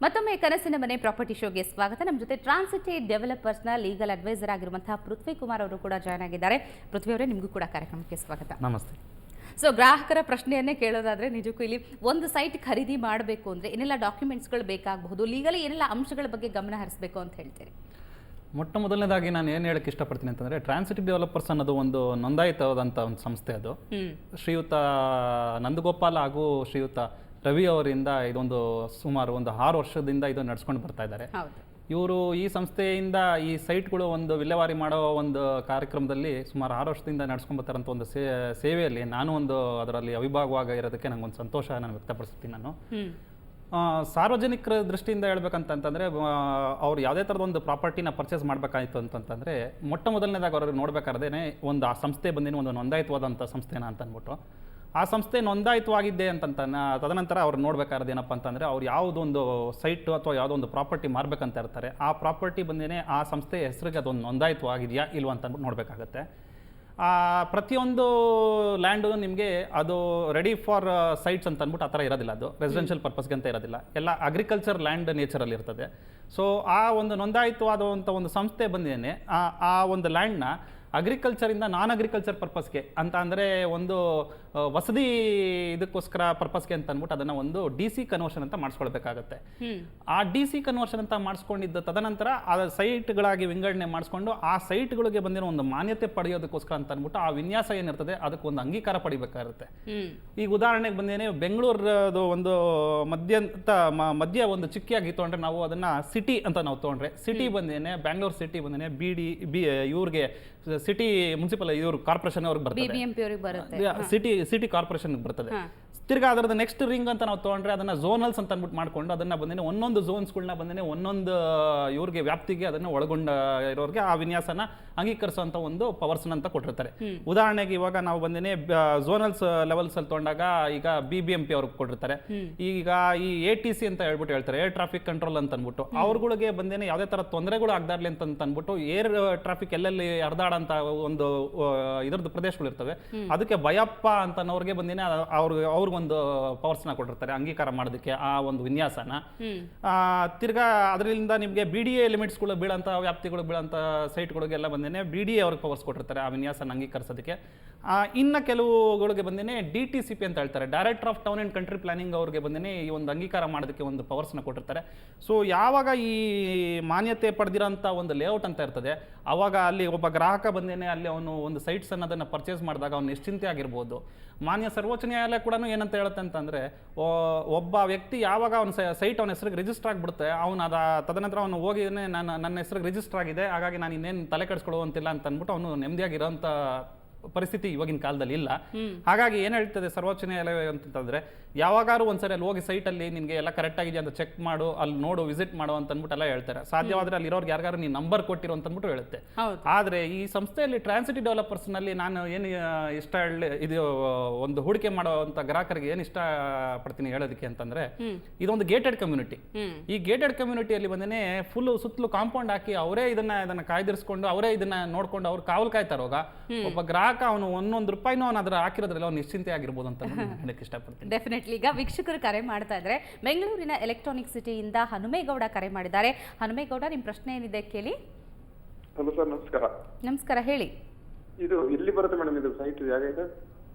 ಮತ್ತೊಮ್ಮೆ ಕನಸಿನ ಮನೆ ಪ್ರಾಪರ್ಟಿ ಶೋಗೆ ಸ್ವಾಗತ. ನಮ್ಮ ಜೊತೆ ಟ್ರಾನ್ಸಿಟಿ ಡೆವಲಪರ್ಸ್ನ ಲೀಗಲ್ ಅಡ್ವೈಸರ್ ಆಗಿರುವಂತಹ ಪೃಥ್ವಿ ಕುಮಾರ್ ಅವರು ಕೂಡ ಜಾಯ್ನ್ ಆಗಿದ್ದಾರೆ. ಪೃಥ್ವಿ ಅವರೇ, ನಿಮಗೂ ಕೂಡ ಕಾರ್ಯಕ್ರಮಕ್ಕೆ ಸ್ವಾಗತ. ನಮಸ್ತೆ. ಸೊ ಗ್ರಾಹಕರ ಪ್ರಶ್ನೆಯನ್ನೇ ಕೇಳೋದಾದ್ರೆ, ನಿಜಕ್ಕೂ ಇಲ್ಲಿ ಒಂದು ಸೈಟ್ ಖರೀದಿ ಮಾಡಬೇಕು ಅಂದರೆ ಏನೆಲ್ಲ ಡಾಕ್ಯುಮೆಂಟ್ಸ್ಗಳು ಬೇಕಾಗಬಹುದು, ಲೀಗಲಿ ಏನೆಲ್ಲ ಅಂಶಗಳ ಬಗ್ಗೆ ಗಮನ ಹರಿಸಬೇಕು ಅಂತ ಹೇಳ್ತೀರಿ? ಮೊಟ್ಟ ಮೊದಲನೇದಾಗಿ ನಾನು ಏನು ಹೇಳಕ್ಕೆ ಇಷ್ಟಪಡ್ತೀನಿ ಅಂತಂದರೆ, ಟ್ರಾನ್ಸಿಟಿ ಡೆವಲಪರ್ಸ್ ಅನ್ನೋದು ಒಂದು ನೋಂದಾಯಿತವಾದಂಥ ಒಂದು ಸಂಸ್ಥೆ. ಅದು ಶ್ರೀಯುತ ನಂದಗೋಪಾಲ್ ಹಾಗೂ ಶ್ರೀಯುತ ರವಿ ಅವರಿಂದ ಇದೊಂದು ಸುಮಾರು 6 ವರ್ಷದಿಂದ ಇದು ನಡ್ಸ್ಕೊಂಡು ಬರ್ತಾ ಇದ್ದಾರೆ. ಇವರು ಈ ಸಂಸ್ಥೆಯಿಂದ ಈ ಸೈಟ್ಗಳು ಒಂದು ವಿಲೇವಾರಿ ಮಾಡೋ ಒಂದು ಕಾರ್ಯಕ್ರಮದಲ್ಲಿ ಸುಮಾರು 6 ವರ್ಷದಿಂದ ನಡ್ಸ್ಕೊಂಡು ಬರ್ತಾರಂಥ ಒಂದು ಸೇವೆಯಲ್ಲಿ ನಾನು ಅದರಲ್ಲಿ ಅವಿಭಾಗವಾಗಿ ಇರೋದಕ್ಕೆ ನನಗೊಂದು ಸಂತೋಷ ನಾನು ವ್ಯಕ್ತಪಡಿಸ್ತೀನಿ. ನಾನು ಸಾರ್ವಜನಿಕರ ದೃಷ್ಟಿಯಿಂದ ಹೇಳ್ಬೇಕಂತಂದರೆ, ಅವ್ರು ಯಾವುದೇ ಥರದ ಒಂದು ಪ್ರಾಪರ್ಟಿನ ಪರ್ಚೇಸ್ ಮಾಡಬೇಕಾಯಿತು ಅಂತಂತಂದರೆ, ಮೊಟ್ಟ ಮೊದಲನೇದಾಗಿ ಅವ್ರಿಗೆ ನೋಡಬೇಕಾದ್ರೆ ಒಂದು ಆ ಸಂಸ್ಥೆ ಬಂದಿನ ಒಂದು ನೋಂದಾಯಿತವಾದಂಥ ಸಂಸ್ಥೆನ ಅಂತ ಅಂದ್ಬಿಟ್ಟು, ಆ ಸಂಸ್ಥೆ ನೋಂದಾಯಿತವಾಗಿದ್ದೆ ತದನಂತರ ಅವ್ರು ನೋಡ್ಬೇಕಾದ್ರೆ ಏನಪ್ಪ ಅಂತಂದರೆ, ಅವ್ರು ಯಾವುದೊಂದು ಸೈಟು ಅಥವಾ ಯಾವುದೋ ಒಂದು ಪ್ರಾಪರ್ಟಿ ಮಾರಬೇಕಂತ ಇರ್ತಾರೆ, ಆ ಪ್ರಾಪರ್ಟಿ ಬಂದೇನೆ ಆ ಸಂಸ್ಥೆ ಹೆಸರಿಗೆ ಅದೊಂದು ನೋಂದಾಯಿತವಾಗಿದೆಯಾ ಇಲ್ವಾ ಅಂತ ಅಂದ್ಬಿಟ್ಟು ನೋಡಬೇಕಾಗತ್ತೆ. ಪ್ರತಿಯೊಂದು ಲ್ಯಾಂಡು ನಿಮಗೆ ಅದು ರೆಡಿ ಫಾರ್ ಸೈಟ್ಸ್ ಅಂತ ಅಂದ್ಬಿಟ್ಟು ಆ ಥರ ಇರೋದಿಲ್ಲ. ಅದು ರೆಸಿಡೆನ್ಷಿಯಲ್ ಪರ್ಪಸ್ಗೆ ಅಂತ ಇರೋದಿಲ್ಲ, ಎಲ್ಲ ಅಗ್ರಿಕಲ್ಚರ್ ಲ್ಯಾಂಡ್ ನೇಚರಲ್ಲಿ ಇರ್ತದೆ. ಸೊ ಆ ಒಂದು ನೋಂದಾಯಿತವಾದಂಥ ಒಂದು ಸಂಸ್ಥೆ ಬಂದೇನೆ ಆ ಒಂದು ಲ್ಯಾಂಡ್ನ ಅಗ್ರಿಕಲ್ಚರಿಂದ ನಾನ್ ಅಗ್ರಿಕಲ್ಚರ್ ಪರ್ಪಸ್ಗೆ ಅಂತ ಅಂದರೆ ಒಂದು ವಸತಿ ಇದಕ್ಕೋಸ್ಕರ ಪರ್ಪಸ್ಗೆ ಅಂತ ಅಂದ್ಬಿಟ್ಟು ಅದನ್ನು ಒಂದು DC ಕನ್ವರ್ಷನ್ ಅಂತ ಮಾಡಿಸ್ಕೊಳ್ಬೇಕಾಗತ್ತೆ. ಆ DC ಕನ್ವರ್ಷನ್ ಅಂತ ಮಾಡಿಸ್ಕೊಂಡಿದ್ದ ತದನಂತರ ಆ ಸೈಟ್ಗಳಾಗಿ ವಿಂಗಡಣೆ ಮಾಡಿಸ್ಕೊಂಡು ಆ ಸೈಟ್ಗಳಿಗೆ ಬಂದಿರೋ ಒಂದು ಮಾನ್ಯತೆ ಪಡೆಯೋದಕ್ಕೋಸ್ಕರ ಅಂತ ಅಂದ್ಬಿಟ್ಟು ಆ ವಿನ್ಯಾಸ ಏನಿರ್ತದೆ ಅದಕ್ಕೆ ಒಂದು ಅಂಗೀಕಾರ ಪಡಿಬೇಕಾಗುತ್ತೆ. ಈಗ ಉದಾಹರಣೆಗೆ ಬಂದೇನೆ, ಬೆಂಗಳೂರದು ಒಂದು ಮಧ್ಯ ಒಂದು ಚಿಕ್ಕಿಯಾಗಿ ತೊಗೊಂಡ್ರೆ ನಾವು ಅದನ್ನು ಸಿಟಿ ಅಂತ ನಾವು ತೊಗೊಂಡ್ರೆ, ಸಿಟಿ ಬಂದೇನೆ ಬ್ಯಾಂಗ್ಳೂರ್ ಸಿಟಿ ಬಂದೇನೆ ಇವ್ರಿಗೆ ಸಿಟಿ ಮುನ್ಸಿಪಲ್ ಇವ್ರು ಕಾರ್ಪೊರೇಷನ್ ಅವ್ರಿಗೆ ಬರ್ತದೆ, ಸಿಟಿ ಕಾರ್ಪೊರೇಷನ್ ಬರ್ತದೆ. ತಿರ್ಗಾ ಅದರದ ನೆಕ್ಸ್ಟ್ ರಿಂಗ್ ಅಂತ ನಾವು ತೊಗೊಂಡ್ರೆ ಅದನ್ನ ಝೋನಲ್ಸ್ ಅಂತ ಅಂದ್ಬಿಟ್ಟು ಮಾಡ್ಕೊಂಡು ಅದನ್ನ ಬಂದೇನೆ ಒಂದೊಂದು ಝೋನ್ಸ್ಗಳನ್ನ ಬಂದೇನೆ ಒಂದೊಂದು ಇವ್ರಿಗೆ ವ್ಯಾಪ್ತಿಗೆ ಅದನ್ನ ಒಳಗೊಂಡ ಇರೋರಿಗೆ ಆ ವಿನ್ಯಾಸನ ಅಂಗೀಕರಿಸುವಂತ ಒಂದು ಪವರ್ಸ್ ಅಂತ ಕೊಟ್ಟಿರ್ತಾರೆ. ಉದಾಹರಣೆಗೆ ಇವಾಗ ನಾವು ಬಂದೇನೆ ಝೋನಲ್ಸ್ ಲೆವೆಲ್ಸ್ ಅಲ್ಲಿ ತೊಗೊಂಡಾಗ ಈಗ BBMP ಅವ್ರಿಗೆ ಕೊಟ್ಟಿರ್ತಾರೆ. ಈಗ ಈ ATC ಅಂತ ಹೇಳ್ತಾರೆ, ಏರ್ ಟ್ರಾಫಿಕ್ ಕಂಟ್ರೋಲ್ ಅಂತ ಅಂದ್ಬಿಟ್ಟು, ಅವ್ರಗಳಿಗೆ ಬಂದೇನೆ ಯಾವುದೇ ತರ ತೊಂದರೆಗಳು ಆಗದಾರ್ಲಿ ಅಂತ ಅಂದ್ಬಿಟ್ಟು ಏರ್ ಟ್ರಾಫಿಕ್ ಎಲ್ಲೆಲ್ಲಿ ಹರಿದಾಡಂತ ಒಂದು ಇದ್ರದ್ದು ಪ್ರದೇಶಗಳು ಇರ್ತವೆ, ಅದಕ್ಕೆ ಭಯಪ್ಪ ಅಂತ ಅನ್ನೋರಿಗೆ ಬಂದೇನೆ ಅವ್ರಿಗೊಂದು ಪವರ್ಸ್ನ ಕೊಟ್ಟಿರ್ತಾರೆ ಅಂಗೀಕಾರ ಮಾಡೋದಕ್ಕೆ ಆ ಒಂದು ವಿನ್ಯಾಸನ. ತಿರ್ಗಾ ಅದರಿಂದ ನಿಮಗೆ BDA ಲಿಮಿಟ್ಸ್ಗಳು ಬೀಳಂತ ವ್ಯಾಪ್ತಿಗಳು ಬೀಳಂತ ಸೈಟ್ಗಳಿಗೆಲ್ಲ ಬಂದೇನೆ BDA ಅವ್ರಿಗೆ ಪವರ್ಸ್ ಕೊಟ್ಟಿರ್ತಾರೆ ಆ ವಿನ್ಯಾಸನ ಅಂಗೀಕರಿಸೋದಕ್ಕೆ. ಇನ್ನು ಕೆಲವುಗಳಿಗೆ ಬಂದೇನೆ DTCP ಅಂತ ಹೇಳ್ತಾರೆ, director of town and country planning ಅವ್ರಿಗೆ ಬಂದೇನೆ ಈ ಒಂದು ಅಂಗೀಕಾರ ಮಾಡೋದಕ್ಕೆ ಒಂದು ಪವರ್ಸ್ನ ಕೊಟ್ಟಿರ್ತಾರೆ. ಸೊ ಯಾವಾಗ ಈ ಮಾನ್ಯತೆ ಪಡೆದಿರೋಂಥ ಒಂದು ಲೇಔಟ್ ಅಂತ ಇರ್ತದೆ, ಅವಾಗ ಅಲ್ಲಿ ಒಬ್ಬ ಗ್ರಾಹಕ ಬಂದೇನೆ ಅಲ್ಲಿ ಅವನು ಒಂದು ಸೈಟ್ಸ್ ಅನ್ನೋದನ್ನು ಪರ್ಚೇಸ್ ಮಾಡಿದಾಗ ಅವನು ನಿಶ್ಚಿಂತೆ ಆಗಿರ್ಬೋದು. ಮಾನ್ಯ ಸರ್ವೋಚ್ಚ ನ್ಯಾಯಾಲಯ ಕೂಡ ಏನಂತ ಹೇಳುತ್ತೆ ಅಂತಂದರೆ, ಒಬ್ಬ ವ್ಯಕ್ತಿ ಯಾವಾಗ ಅವನ ಸೈಟ್ ಅವನ ಹೆಸರಿಗೆ ರಿಜಿಸ್ಟರ್ ಆಗಿಬಿಡುತ್ತೆ, ತದನಂತರ ಅವನು ಹೋಗಿ ನನ್ನ ಹೆಸರಿಗೆ ರಿಜಿಸ್ಟರ್ ಆಗಿದೆ, ಹಾಗಾಗಿ ನಾನು ಇನ್ನೇನು ತಲೆ ಕೆಡಿಸ್ಕೊಳ್ಳುವಂತಿಲ್ಲ ಅಂತ ಅಂದ್ಬಿಟ್ಟು ಅವನು ನೆಮ್ಮದಿಯಾಗಿರೋಂಥ ಪರಿಸ್ಥಿತಿ ಇವಾಗಿನ ಕಾಲದಲ್ಲಿ ಇಲ್ಲ. ಹಾಗಾಗಿ ಏನು ಹೇಳ್ತದೆ ಸರ್ವೋಚ್ಚ ನ್ಯಾಯಾಲಯ ಅಂತಂದ್ರೆ, ಯಾವಾಗಾರು ಒಂದ್ಸರಿ ಅಲ್ಲಿ ಹೋಗಿ ಸೈಟಲ್ಲಿ ನಿಮಗೆ ಎಲ್ಲ ಕರೆಕ್ಟ್ ಆಗಿದೆ ಅಂತ ಚೆಕ್ ಮಾಡು, ಅಲ್ಲಿ ನೋಡು, ವಿಸಿಟ್ ಮಾಡು ಅಂತ ಅಂದ್ಬಿಟ್ಟು ಎಲ್ಲ ಹೇಳ್ತಾರೆ. ಸಾಧ್ಯವಾದ್ರೆ ಅಲ್ಲಿ ಇರೋರ್ಗೆ ಯಾರಿಗಾರು ನೀವು ನಂಬರ್ ಕೊಟ್ಟಿರೋ ಅಂತ ಅಂದ್ಬಿಟ್ಟು ಹೇಳುತ್ತೆ. ಆದರೆ ಈ ಸಂಸ್ಥೆಯಲ್ಲಿ ಟ್ರಾನ್ಸಿಟಿ ಡೆವಲಪರ್ಸ್ ನಲ್ಲಿ ನಾನು ಏನು ಇದು ಒಂದು ಹೂಡಿಕೆ ಮಾಡುವಂತ ಗ್ರಾಹಕರಿಗೆ ಏನು ಇಷ್ಟ ಪಡ್ತೀನಿ ಹೇಳೋದಕ್ಕೆ ಅಂತಂದ್ರೆ, ಇದೊಂದು ಗೇಟೆಡ್ ಕಮ್ಯುನಿಟಿ. ಈ ಗೇಟೆಡ್ ಕಮ್ಯುನಿಟಿಯಲ್ಲಿ ಬಂದೇನೆ ಫುಲ್ ಸುತ್ತಲೂ ಕಾಂಪೌಂಡ್ ಹಾಕಿ ಅವರೇ ಇದನ್ನ ಕಾಯ್ದಿರಿಸ್ಕೊಂಡು ಅವರೇ ಇದನ್ನ ನೋಡ್ಕೊಂಡು ಅವ್ರು ಕಾವಲು ಕಾಯ್ತಾರೋಗ ಒಬ್ಬ ಗ್ರಾಹಕ ಅವನು ₹1 ಅವನು ಅದರ ಹಾಕಿರೋದ್ರಲ್ಲಿ ಅವ್ನು ನಿಶ್ಚಿಂತೆ ಆಗಿರ್ಬೋದು ಅಂತ ಹೇಳಕ್ಕೆ ಇಷ್ಟಪಡ್ತೀನಿ. ಡೆಫಿನೆಟ್ಲಿ. ಈಗ ವೀಕ್ಷಕರು ಕರೆ ಮಾಡ್ತಾ ಇದ್ದಾರೆ. ಬೆಂಗಳೂರಿನ ಎಲೆಕ್ಟ್ರಾನಿಕ್ ಸಿಟಿಯಿಂದ ಹನುಮೇಗೌಡ ಕರೆ ಮಾಡಿದ್ದಾರೆ. ಹನುಮೇಗೌಡ, ನಿಮ್ಮ ಪ್ರಶ್ನೆ ಏನಿದೆ ಕೇಳಿ. ಹಲೋ ಸರ್, ನಮಸ್ಕಾರ. ನಮಸ್ಕಾರ, ಹೇಳಿ. ಇದು ಎಲ್ಲಿ ಬರುತ್ತೆ ಮೇಡಮ್? ಇದು ಸೈಟ್ ಜಾಗ ಇದೆ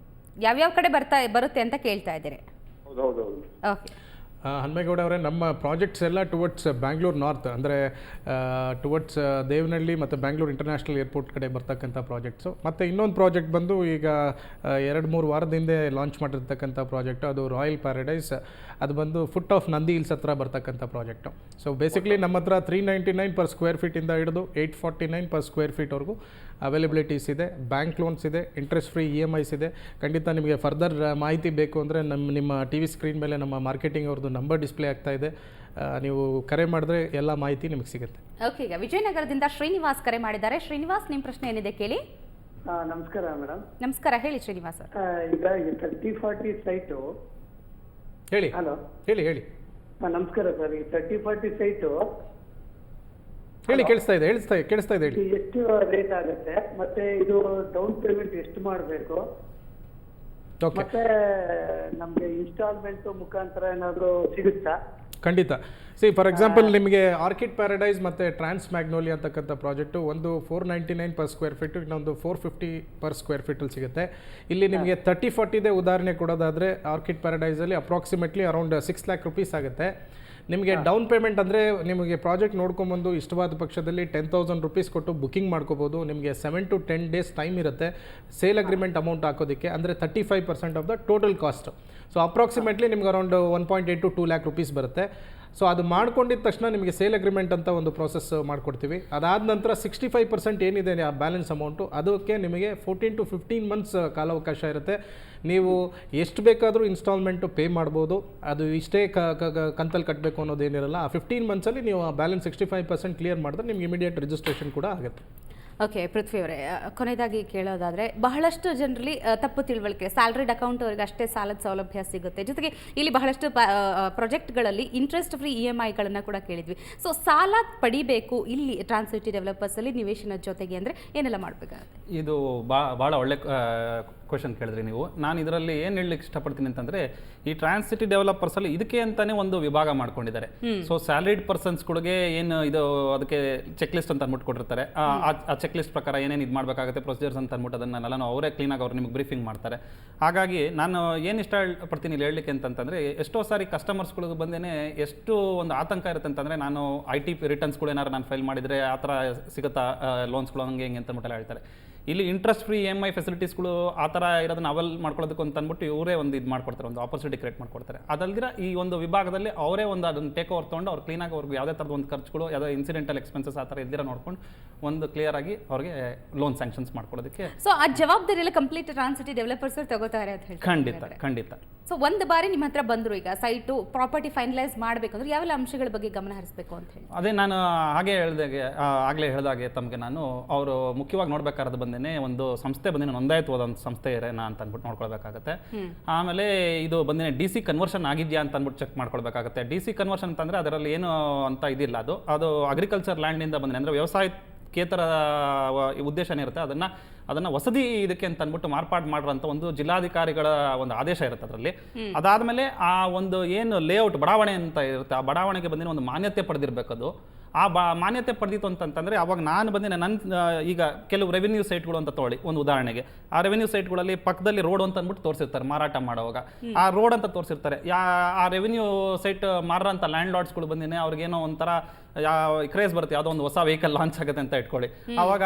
ಯಾವ್ಯಾವ ಕಡೆ ಬರುತ್ತೆ ಅಂತ ಕೇಳ್ತಾ ಇದ್ದಾರೆ. ಹೌದು. ಓಕೆ ಹನುಮೇಗೌಡ ಅವರೇ, ನಮ್ಮ ಪ್ರಾಜೆಕ್ಟ್ಸ್ ಎಲ್ಲ ಟುವರ್ಡ್ಸ್ ಬ್ಯಾಂಗ್ಳೂರ್ ನಾರ್ತ್, ಅಂದರೆ ಟುವರ್ಡ್ಸ್ ದೇವನಹಳ್ಳಿ ಮತ್ತು ಬ್ಯಾಂಗ್ಳೂರ್ ಇಂಟರ್ನ್ಯಾಷನಲ್ ಏರ್ಪೋರ್ಟ್ ಕಡೆ ಬರ್ತಕ್ಕಂಥ ಪ್ರಾಜೆಕ್ಟ್ಸು. ಮತ್ತು ಇನ್ನೊಂದು ಪ್ರಾಜೆಕ್ಟ್ ಬಂದು ಈಗ 2-3 ವಾರದ ಹಿಂದೆ ಲಾಂಚ್ ಮಾಡಿರ್ತಕ್ಕಂಥ ಪ್ರಾಜೆಕ್ಟು, ಅದು ರಾಯಲ್ ಪ್ಯಾರಡೈಸ್. ಅದು ಬಂದು ಫುಟ್ ಆಫ್ ನಂದಿ ಹಿಲ್ಸ್ ಹತ್ರ ಬರ್ತಕ್ಕಂಥ ಪ್ರಾಜೆಕ್ಟು. ಸೊ ಬೇಸಿಕ್ಲಿ ನಮ್ಮ ಹತ್ರ 399 per square feet ಇಂದ ಹಿಡಿದು 849 per square feet ವರೆಗೂ ಅವೈಲಬಿಲಿಟೀಸ್ ಇದೆ. ಬ್ಯಾಂಕ್ ಲೋನ್ಸ್ ಇದೆ, ಇಂಟ್ರೆಸ್ಟ್ ಫ್ರೀ EMIs ಇದೆ. ಖಂಡಿತ ನಿಮಗೆ ಫರ್ದರ್ ಮಾಹಿತಿ ಬೇಕು ಅಂದರೆ ನಿಮ್ಮ TV ಸ್ಕ್ರೀನ್ ಮೇಲೆ ನಮ್ಮ ಮಾರ್ಕೆಟಿಂಗ್ ಅವ್ರದ್ದು ನಂಬರ್ ಡಿಸ್ಪ್ಲೇ ಆಗ್ತಾ ಇದೆ, ನೀವು ಕರೆ ಮಾಡಿದ್ರೆ ಎಲ್ಲ ಮಾಹಿತಿ ನಿಮಗೆ ಸಿಗುತ್ತೆ. ಓಕೆ, ಈಗ ವಿಜಯನಗರದಿಂದ ಶ್ರೀನಿವಾಸ್ ಕರೆ ಮಾಡಿದ್ದಾರೆ. ಶ್ರೀನಿವಾಸ್, ನಿಮ್ಮ ಪ್ರಶ್ನೆ ಏನಿದೆ ಕೇಳಿ. ನಮಸ್ಕಾರ ಮೇಡಮ್. ನಮಸ್ಕಾರ, ಹೇಳಿ ಶ್ರೀನಿವಾಸ್. ಈಗ 30-40 ಸೈಟು. ಹೇಳಿ. ಹಲೋ, ಹೇಳಿ. ನಮಸ್ಕಾರ ಸರ್. ಈ 30-40 ಸೈಟು ಹೇಳಿ, ಕೇಳಿಸ್ತಾ ಇದೆ ಹೇಳಿ. ಎಷ್ಟು ರೇಟ್ ಆಗುತ್ತೆ, ಮತ್ತೆ ಇದು ಡೌನ್ ಪೇಮೆಂಟ್ ಎಷ್ಟು ಮಾಡಬೇಕು, ಮತ್ತೆ ನಮ್ಗೆ ಇನ್ಸ್ಟಾಲ್ಮೆಂಟ್ ಮುಖಾಂತರ ಏನಾದ್ರು ಸಿಗುತ್ತಾ? ಖಂಡಿತ. ಫಾರ್ ಎಕ್ಸಾಂಪಲ್ ನಿಮಗೆ ಆರ್ಕಿಡ್ ಪ್ಯಾರಡೈಸ್ ಮತ್ತು ಟ್ರಾನ್ಸ್ ಮ್ಯಾಗ್ನೋಲಿಯಾ ಅಂತಕ್ಕಂಥ ಪ್ರಾಜೆಕ್ಟು ಒಂದು 499 ಪರ್ ಸ್ಕ್ವೇರ್ ಫೀಟ್, ಇನ್ನೊಂದು 450 ಪರ್ ಸ್ಕ್ವೇರ್ ಫೀಟಲ್ಲಿ ಸಿಗುತ್ತೆ. ಇಲ್ಲಿ ನಿಮಗೆ 30-40 ಉದಾಹರಣೆ ಕೊಡೋದಾದರೆ ಆರ್ಕಿಡ್ ಪ್ಯಾರಡೈಸಲ್ಲಿ ಅಪ್ರಾಕ್ಸಿಮೇಟ್ಲಿ ಅರೌಂಡ್ 6 ಲ್ಯಾಕ್ ರುಪೀಸ್ ಆಗುತ್ತೆ. ನಿಮಗೆ ಡೌನ್ ಪೇಮೆಂಟ್ ಅಂದರೆ ನಿಮಗೆ ಪ್ರಾಜೆಕ್ಟ್ ನೋಡ್ಕೊಂಬಂದು ಇಷ್ಟವಾದ ಪಕ್ಷದಲ್ಲಿ 10,000 ರುಪೀಸ್ ಕೊಟ್ಟು ಬುಕಿಂಗ್ ಮಾಡ್ಕೋಬೋದು. ನಿಮಗೆ 7 to 10 ಡೇಸ್ ಟೈಮ್ ಇರುತ್ತೆ ಸೇಲ್ ಅಗ್ರಿಮೆಂಟ್ ಅಮೌಂಟ್ ಹಾಕೋದಕ್ಕೆ, ಅಂದರೆ 35% of the total cost. So approximately ನಿಮ್ಗೆ ಅರೌಂಡ್ 1.8 to 2 ಲ್ಯಾಕ್ ರುಪೀಸ್ ಬರುತ್ತೆ. ಸೊ ಅದು ಮಾಡ್ಕೊಂಡಿದ್ದ ತಕ್ಷಣ ನಿಮಗೆ ಸೇಲ್ ಅಗ್ರಿಮೆಂಟ್ ಅಂತ ಒಂದು ಪ್ರೋಸೆಸ್ ಮಾಡಿಕೊಡ್ತೀವಿ. ಅದಾದ ನಂತರ 65% ಏನಿದೆ ಆ ಬ್ಯಾಲೆನ್ಸ್ ಅಮೌಂಟು, ಅದಕ್ಕೆ ನಿಮಗೆ 14 to 15 ಮಂತ್ಸ್ ಕಾಲಾವಕಾಶ ಇರುತ್ತೆ. ನೀವು ಎಷ್ಟು ಬೇಕಾದರೂ ಇನ್ಸ್ಟಾಲ್ಮೆಂಟು ಪೇ ಮಾಡ್ಬೋದು. ಅದು ಇಷ್ಟೇ ಕಂತಲ್ಲಿ ಕಟ್ಟಬೇಕು ಅನ್ನೋದೇನಿರಲ್ಲ. ಆ 15 ಮಂತ್ಸಲ್ಲಿ ನೀವು ಆ ಬ್ಯಾಲೆನ್ಸ್ 65% ಕ್ಲಿಯರ್ ಮಾಡಿದ್ರೆ ನಿಮ್ಗೆ ಇಮಿಡಿಯೇಟ್ ರಿಜಿಸ್ಟ್ರೇಷನ್ ಕೂಡ ಆಗುತ್ತೆ. ಓಕೆ, ಪೃಥ್ವಿ ಅವರೇ, ಕೊನೆಯದಾಗಿ ಕೇಳೋದಾದರೆ ಬಹಳಷ್ಟು ಜನರಲ್ಲಿ ತಪ್ಪು ತಿಳುವಳಿಕೆ, ಸ್ಯಾಲ್ರಿಡ್ ಅಕೌಂಟ್ ಅವರಿಗೆ ಅಷ್ಟೇ ಸಾಲದ ಸೌಲಭ್ಯ ಸಿಗುತ್ತೆ. ಜೊತೆಗೆ ಇಲ್ಲಿ ಬಹಳಷ್ಟು ಪ್ರಾಜೆಕ್ಟ್ಗಳಲ್ಲಿ ಇಂಟ್ರೆಸ್ಟ್ ಫ್ರೀ EMIಗಳನ್ನು ಕೂಡ ಕೇಳಿದ್ವಿ. ಸೊ ಸಾಲ ಪಡಿಬೇಕು ಇಲ್ಲಿ ಟ್ರಾನ್ಸ್ ಸಿಟಿ ಡೆವಲಪರ್ಸಲ್ಲಿ ನಿವೇಶನದ ಜೊತೆಗೆ ಅಂದರೆ ಏನೆಲ್ಲ ಮಾಡಬೇಕಾಗುತ್ತೆ? ಇದು ಭಾಳ ಒಳ್ಳೆ ಕ್ವೆಶನ್ ಕೇಳಿದ್ರಿ ನೀವು. ನಾನು ಇದರಲ್ಲಿ ಏನು ಹೇಳಲಿಕ್ಕೆ ಇಷ್ಟಪಡ್ತೀನಿ ಅಂತಂದರೆ, ಈ ಟ್ರಾನ್ಸ್ ಸಿಟಿ ಡೆವಲಪರ್ಸಲ್ಲಿ ಇದಕ್ಕೆ ಅಂತಲೇ ಒಂದು ವಿಭಾಗ ಮಾಡ್ಕೊಂಡಿದ್ದಾರೆ. ಸೊ ಸ್ಯಾಲರಿಡ್ ಪರ್ಸನ್ಸ್ಗಳಿಗೆ ಏನು ಇದು ಅದಕ್ಕೆ ಚೆಕ್ ಲಿಸ್ಟ್ ಅಂತ ಅಂದ್ಬಿಟ್ಟು ಕೊಟ್ಟಿರ್ತಾರೆ. ಆ ಚೆಕ್ ಲಿಸ್ಟ್ ಪ್ರಕಾರ ಏನೇನು ಇದು ಮಾಡಬೇಕಾಗುತ್ತೆ ಪ್ರೊಸೀಜರ್ಸ್ ಅಂತ ಅಂದ್ಬಿಟ್ಟು ಅದನ್ನೆಲ್ಲ ಅವರೇ ಕ್ಲೀನಾಗಿ ಅವ್ರು ನಿಮಗೆ ಬ್ರೀಫಿಂಗ್ ಮಾಡ್ತಾರೆ. ಹಾಗಾಗಿ ನಾನು ಏನು ಇಷ್ಟಪಡ್ತೀನಿ ಇಲ್ಲಿ ಹೇಳಲಿಕ್ಕೆ ಅಂತಂದರೆ, ಎಷ್ಟೋ ಸಾರಿ ಕಸ್ಟಮರ್ಸ್ಗಳಿಗೆ ಬಂದೇ ಎಷ್ಟು ಒಂದು ಆತಂಕ ಇರುತ್ತೆ ಅಂತಂದರೆ, ನಾನು IT ರಿಟರ್ನ್ಸ್ಗಳು ಏನಾರು ನಾನು ಫೈಲ್ ಮಾಡಿದರೆ ಆ ಥರ ಸಿಗುತ್ತಾ ಲೋನ್ಸ್ಗಳು ಹಂಗೆ ಹಿಂಗೆ ಅಂತ ಅಂದ್ಬಿಟ್ಟೆಲ್ಲ ಹೇಳ್ತಾರೆ. ಇಲ್ಲಿ ಇಂಟ್ರೆಸ್ಟ್ ಫ್ರೀ EMI ಫೆಸಿಲಿಟೀಸ್ಗಳು ಆ ಥರ ಇರೋದನ್ನ ಅವಲ್ ಮಾಡ್ಕೊಳ್ಳೋದಕ್ಕೆ ಅಂತ ಅಂದ್ಬಿಟ್ಟು ಇವರೇ ಒಂದು ಇದು ಮಾಡ್ಕೊಡ್ತಾರೆ, ಒಂದು ಆಪರ್ಚುನಿಟಿ ಕ್ರಿಯೇಟ್ ಮಾಡ್ಕೊಡ್ತಾರೆ. ಅದಲ್ದಿರ ಈ ಒಂದು ವಿಭಾಗದಲ್ಲಿ ಅವರೇ ಒಂದು ಅದನ್ನು ಟೇಕ್ ಓವರ್ ತೊಗೊಂಡು ಅವ್ರು ಕ್ಲೀನಾಗಿ ಅವ್ರಿಗೆ ಯಾವುದೇ ಥರದ ಒಂದು ಖರ್ಚುಗಳು, ಯಾವುದೇ ಇನ್ಸಿಡೆಂಟಲ್ ಎಕ್ಸ್ಪೆನ್ಸಸ್ ಆ ಥರ ಇದ್ದಿರ ನೋಡ್ಕೊಂಡು ಒಂದು ಕ್ಲಿಯರ್ ಆಗಿ ಅವ್ರಿಗೆ ಲೋನ್ ಸ್ಯಾಂಕ್ಷನ್ಸ್ ಮಾಡ್ಕೊಳ್ಳೋದಕ್ಕೆ. ಸೊ ಆ ಜವಾಬ್ದಾರಿ ಎಲ್ಲ ಕಂಪ್ಲೀಟ್ ಟ್ರಾನ್ಸ್ ಸಿಟಿ ಡೆವಲಪರ್ಸ್ ತಗೋತಾರೆ ಅಂತ ಹೇಳಿ. ಖಂಡಿತ. ಸೊ ಒಂದು ಬಾರಿ ನಿಮ್ಮ ಹತ್ರ ಬಂದರು, ಈಗ ಸೈಟು ಪ್ರಾಪರ್ಟಿ ಫೈನಲೈಸ್ ಮಾಡಬೇಕಂದ್ರೆ ಯಾವೆಲ್ಲ ಅಂಶಗಳ ಬಗ್ಗೆ ಗಮನ ಹರಿಸಬೇಕು ಅಂತ ಹೇಳಿ? ಅದೇ ನಾನು ಆಗಲೇ ಹೇಳಿದಾಗೆ ತಮಗೆ ನಾನು ಅವರು ಮುಖ್ಯವಾಗಿ ನೋಡ್ಬೇಕಾದ್ರೆ ಬಂದೇನೆ ಒಂದು ಸಂಸ್ಥೆ ಬಂದಿನ ನೋಂದಾಯಿತವಾದಂಥ ಸಂಸ್ಥೆ ಇರೇನಾ ಅಂತ ಅಂದ್ಬಿಟ್ಟು ನೋಡ್ಕೊಳ್ಬೇಕಾಗುತ್ತೆ. ಆಮೇಲೆ ಇದು ಬಂದಿನ DC ಕನ್ವರ್ಷನ್ ಆಗಿದೆಯಾ ಅಂತ ಅಂದ್ಬಿಟ್ಟು ಚೆಕ್ ಮಾಡ್ಕೊಳ್ಬೇಕಾಗುತ್ತೆ. DC ಕನ್ವರ್ಷನ್ ಅಂತಂದರೆ ಅದರಲ್ಲಿ ಏನು ಅಂತ ಇದಿಲ್ಲ, ಅದು ಅಗ್ರಿಕಲ್ಚರ್ ಲ್ಯಾಂಡ್ನಿಂದ ಬಂದಿದೆ, ಅಂದರೆ ವ್ಯವಸಾಯಕ್ಕೇತರ ಉದ್ದೇಶನೇ ಇರುತ್ತೆ. ಅದನ್ನು ವಸತಿ ಇದಕ್ಕೆ ಅಂತ ಅಂದ್ಬಿಟ್ಟು ಮಾರ್ಪಾಡು ಮಾಡಿರೋಂಥ ಒಂದು ಜಿಲ್ಲಾಧಿಕಾರಿಗಳ ಒಂದು ಆದೇಶ ಇರುತ್ತೆ ಅದರಲ್ಲಿ. ಅದಾದಮೇಲೆ ಆ ಒಂದು ಏನು ಲೇಔಟ್ ಬಡಾವಣೆ ಅಂತ ಇರುತ್ತೆ, ಆ ಬಡಾವಣೆಗೆ ಬಂದಿನ ಒಂದು ಮಾನ್ಯತೆ ಪಡೆದಿರಬೇಕು. ಅದು ಆ ಮಾನ್ಯತೆ ಪಡೆದಿತ್ತು ಅಂತಂತಂದರೆ ಅವಾಗ ನಾನು ಬಂದಿನ ಈಗ ಕೆಲವು ರೆವಿನ್ಯೂ ಸೈಟ್ಗಳು ಅಂತ ತೊಗೊಳ್ಳಿ ಒಂದು ಉದಾಹರಣೆಗೆ. ಆ ರೆವಿನ್ಯೂ ಸೈಟ್ಗಳಲ್ಲಿ ಪಕ್ಕದಲ್ಲಿ ರೋಡ್ ಅಂತ ಅಂದ್ಬಿಟ್ಟು ತೋರಿಸಿರ್ತಾರೆ ಮಾರಾಟ ಮಾಡುವಾಗ. ಆ ರೋಡ್ ಅಂತ ತೋರಿಸಿರ್ತಾರೆ. ಆ ರೆವಿನ್ಯೂ ಸೈಟ್ ಮಾರೋಂಥ ಲ್ಯಾಂಡ್ ಲಾರ್ಡ್ಸ್ಗಳು ಬಂದಿನೇ ಅವ್ರಿಗೇನೋ ಒಂಥರ ಕ್ರೇಜ್ ಬರುತ್ತೆ, ಯಾವುದೋ ಒಂದು ಹೊಸ ವೆಹಿಕಲ್ ಲಾಂಚ್ ಆಗುತ್ತೆ ಅಂತ ಇಟ್ಕೊಳ್ಳಿ. ಆವಾಗ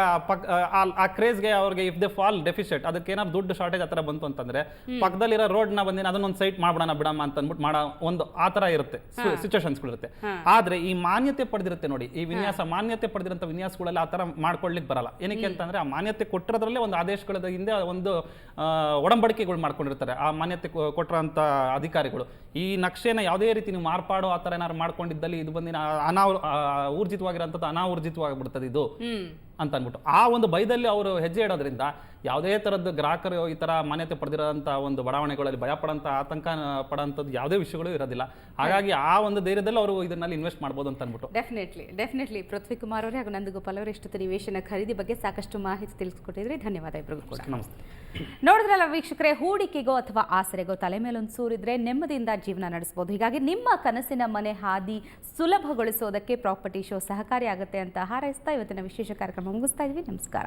ಆ ಕ್ರೇಜ್ಗೆ ಅವ್ರಿಗೆ ಇಫ್ ದೇ ಫಾಲ್ ಡೆಫಿಸಿಟ್, ಅದಕ್ಕೆ ಏನಾದ್ರು ದುಡ್ಡು ಶಾರ್ಟೇಜ್ ಆ ಥರ ಬಂತು ಅಂತಂದರೆ ಪಕ್ಕದಲ್ಲಿರೋ ರೋಡ್ನ ಬಂದಿನ ಅದನ್ನೊಂದು ಸೈಟ್ ಬಿಡಮ್ಮ ಅಂತ ಅಂದ್ಬಿಟ್ಟು ಮಾಡೋ ಒಂದು ಆ ಥರ ಇರುತ್ತೆ ಸಿಚುವೇಶನ್ಸ್ಗಳಿರುತ್ತೆ. ಆದರೆ ಈ ಮಾನ್ಯತೆ ಪಡೆದಿರುತ್ತೆ ನೋಡಿ, ಈ ವಿನ್ಯಾಸ ಮಾನ್ಯತೆ ಪಡೆದಿರೋಂಥ ವಿನ್ಯಾಸಗಳಲ್ಲಿ ಆ ಥರ ಮಾಡ್ಕೊಳ್ಳಿಕ್ಕೆ ಬರಲ್ಲ. ಏನಕ್ಕೆ ಅಂತಂದರೆ ಆ ಮಾನ್ಯತೆ ಕೊಟ್ಟಿರೋದ್ರಲ್ಲೇ ಒಂದು ಆದೇಶಗಳ ಹಿಂದೆ ಒಂದು ಒಡಂಬಡಿಕೆಗಳು ಮಾಡ್ಕೊಂಡಿರ್ತಾರೆ ಆ ಮಾನ್ಯತೆ ಕೊಟ್ಟಿರೋಂಥ ಅಧಿಕಾರಿಗಳು. ಈ ನಕ್ಷೆನ ಯಾವುದೇ ರೀತಿ ನೀವು ಮಾರ್ಪಾಡು ಆ ಥರ ಏನಾದ್ರು ಮಾಡ್ಕೊಂಡಿದ್ದಲ್ಲಿ ಇದು ಬಂದಿನ ಊರ್ಜಿತವಾಗಿರೋಂಥದ್ದು ಅನಾವೂರ್ಜಿತವಾಗಿಬಿಡ್ತದೆ ಇದು ಅಂತ ಅಂದ್ಬಿಟ್ಟು ಆ ಒಂದು ಭಯದಲ್ಲಿ ಅವರು ಹೆಜ್ಜೆ ಇಡೋದ್ರಿಂದ ಯಾವುದೇ ಥರದ್ದು ಗ್ರಾಹಕರು ಈ ಥರ ಮಾನ್ಯತೆ ಪಡೆದಿರೋಂಥ ಒಂದು ಬಡಾವಣೆಗಳಲ್ಲಿ ಭಯ ಪಡೋಂಥ ಆತಂಕ ಪಡೋಂಥದ್ದು ಯಾವುದೇ ವಿಷಯಗಳು ಇರೋದಿಲ್ಲ. ಹಾಗಾಗಿ ಆ ಒಂದು ಧೈರ್ಯದಲ್ಲಿ ಅವರು ಇದನ್ನಲ್ಲಿ ಇನ್ವೆಸ್ಟ್ ಮಾಡ್ಬೋದು ಅಂತ ಅಂದ್ಬಿಟ್ಟು. ಡೆಫಿನೆಟ್ಲಿ ಪೃಥ್ವಿ ಕುಮಾರ್ ಅವರೇ ಹಾಗೂ ನಂದಗೋಪಾಲ್ ಅವರೇ ಇಷ್ಟು ನಿವೇಶನ ಖರೀದಿ ಬಗ್ಗೆ ಸಾಕಷ್ಟು ಮಾಹಿತಿ ತಿಳಿಸ್ಕೊಟ್ಟಿದ್ರಿ. ಧನ್ಯವಾದ ಇಬ್ಬರಿಗೂ ಕೂಡ. ನಮಸ್ತೆ. ನೋಡಿದ್ರಲ್ಲ ವೀಕ್ಷಕರೇ, ಹೂಡಿಕೆಗೋ ಅಥವಾ ಆಸರೆಗೋ ತಲೆ ಮೇಲೊಂದು ಸೂರಿದ್ರೆ ನೆಮ್ಮದಿಯಿಂದ ಜೀವನ ನಡೆಸಬಹುದು. ಹೀಗಾಗಿ ನಿಮ್ಮ ಕನಸಿನ ಮನೆ ಹಾದಿ ಸುಲಭಗೊಳಿಸೋದಕ್ಕೆ ಪ್ರಾಪರ್ಟಿ ಶೋ ಸಹಕಾರಿಯಾಗುತ್ತೆ ಅಂತ ಹಾರೈಸ್ತಾ ಇವತ್ತಿನ ವಿಶೇಷ ಕಾರ್ಯಕ್ರಮ ಮುಗಿಸ್ತಾ ಇದ್ವಿ. ನಮಸ್ಕಾರ.